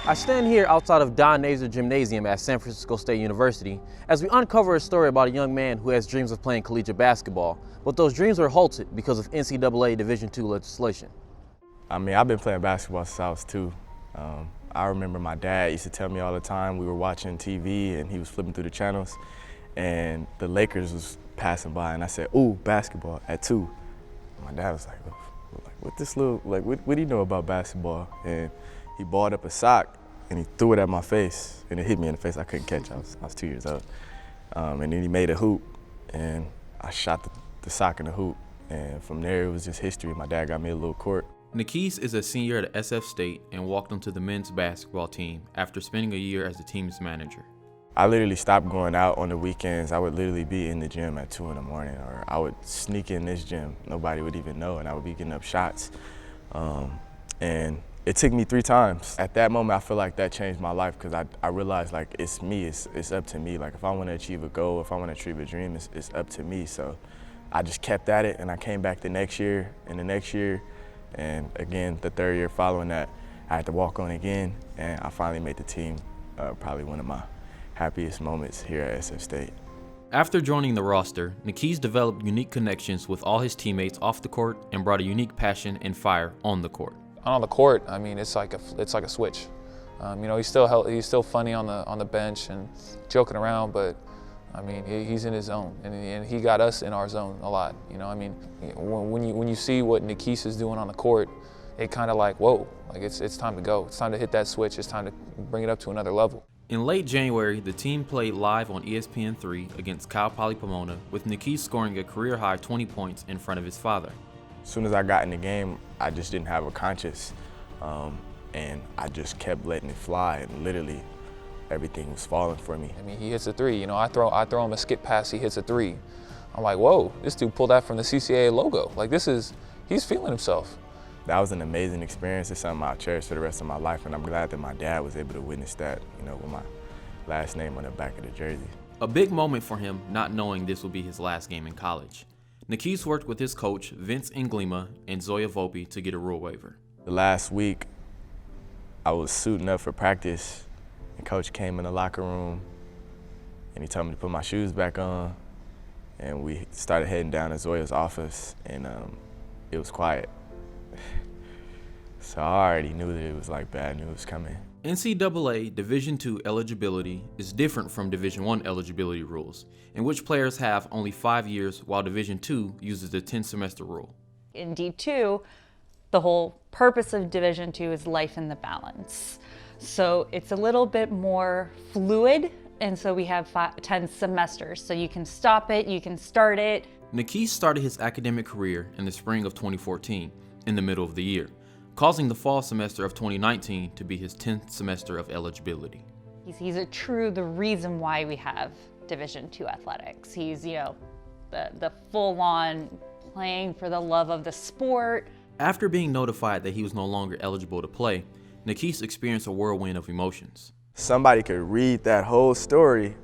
I stand here outside of Don Naser Gymnasium at San Francisco State University as we uncover a story about a young man who has dreams of playing collegiate basketball, but those dreams were halted because of NCAA Division II legislation. I mean, I've been playing basketball since I was 2. I remember my dad used to tell me all the time, we were watching TV and he was flipping through the channels and the Lakers was passing by and I said, "Ooh, basketball," at 2. My dad was like, what do you know about basketball? And he balled up a sock and he threw it at my face and it hit me in the face. I couldn't catch it. I was 2 years old. And then he made a hoop and I shot the sock in the hoop. And from there, it was just history. My dad got me a little court. Niquis is a senior at SF State and walked onto the men's basketball team after spending a year as the team's manager. I literally stopped going out on the weekends. I would literally be in the gym at 2 in the morning, or I would sneak in this gym. Nobody would even know, and I would be getting up shots. And it took me 3 times. At that moment, I feel like that changed my life because I realized like it's me, it's up to me. Like if I want to achieve a goal, if I want to achieve a dream, it's up to me. So I just kept at it and I came back the next year and the next year. And again, the 3rd year following that, I had to walk on again and I finally made the team. Probably one of my happiest moments here at SF State. After joining the roster, Niquis developed unique connections with all his teammates off the court and brought a unique passion and fire on the court. On the court, I mean, it's like a switch. You know, he's still funny on the bench and joking around, but I mean, he's in his zone, and he got us in our zone a lot. You know, I mean, when you see what Niquis is doing on the court, it kind of like, whoa, like it's time to go. It's time to hit that switch. It's time to bring it up to another level. In late January, the team played live on ESPN 3 against Cal Poly Pomona, with Niquis scoring a career-high 20 points in front of his father. As soon as I got in the game, I just didn't have a conscience, and I just kept letting it fly, and literally everything was falling for me. I mean, he hits a 3. You know, I throw him a skip pass, he hits a 3. I'm like, whoa, this dude pulled that from the CCAA logo. Like he's feeling himself. That was an amazing experience. It's something I'll cherish for the rest of my life, and I'm glad that my dad was able to witness that, you know, with my last name on the back of the jersey. A big moment for him, not knowing this would be his last game in college. Niquis worked with his coach, Vince Inglima, and Zoya Volpe to get a rule waiver. The last week, I was suiting up for practice, and Coach came in the locker room, and he told me to put my shoes back on, and we started heading down to Zoya's office, and it was quiet. So I already knew that it was like bad news coming. NCAA Division II eligibility is different from Division I eligibility rules, in which players have only 5 years, while Division II uses the 10-semester rule. In D2, the whole purpose of Division II is life in the balance. So it's a little bit more fluid, and so we have 10 semesters. So you can stop it, you can start it. Niquis started his academic career in the spring of 2014, in the middle of the year, causing the fall semester of 2019 to be his 10th semester of eligibility. He's the reason why we have Division II athletics. He's, you know, the full-on playing for the love of the sport. After being notified that he was no longer eligible to play, Niquis experienced a whirlwind of emotions. Somebody could read that whole story,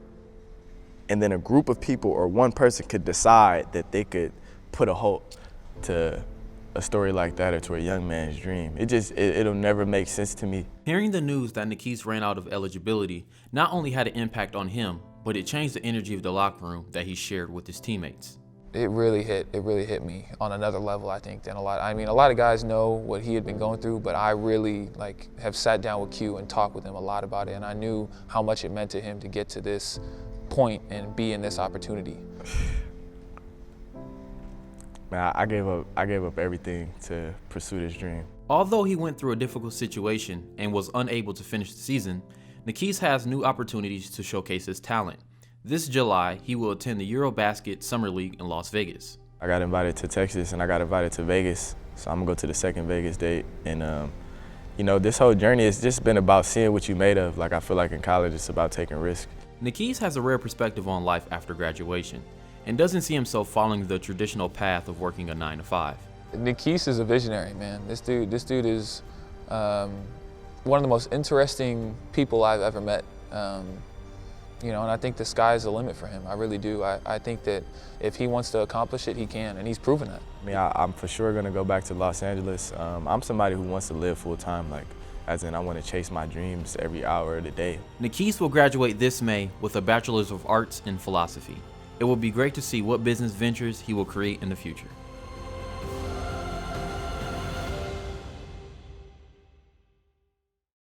and then a group of people or one person could decide that they could put a halt to a story like that or to a young man's dream. It'll never make sense to me. Hearing the news that Niquis ran out of eligibility not only had an impact on him, but it changed the energy of the locker room that he shared with his teammates. It really hit me on another level, I think, than a lot. I mean, a lot of guys know what he had been going through, but I really have sat down with Q and talked with him a lot about it, and I knew how much it meant to him to get to this point and be in this opportunity. Man, I gave up everything to pursue this dream. Although he went through a difficult situation and was unable to finish the season, Niquis has new opportunities to showcase his talent. This July, he will attend the Eurobasket Summer League in Las Vegas. I got invited to Texas and I got invited to Vegas, so I'm gonna go to the second Vegas date. And you know, this whole journey has just been about seeing what you're made of. Like I feel like in college, it's about taking risks. Niquis has a rare perspective on life after graduation and doesn't see himself following the traditional path of working a 9-to-5. Niquis is a visionary, man. This dude is one of the most interesting people I've ever met. You know, and I think the sky's the limit for him. I really do. I think that if he wants to accomplish it, he can, and he's proven that. I mean, I'm for sure going to go back to Los Angeles. I'm somebody who wants to live full time, like, as in I want to chase my dreams every hour of the day. Niquis will graduate this May with a Bachelor's of Arts in Philosophy. It will be great to see what business ventures he will create in the future.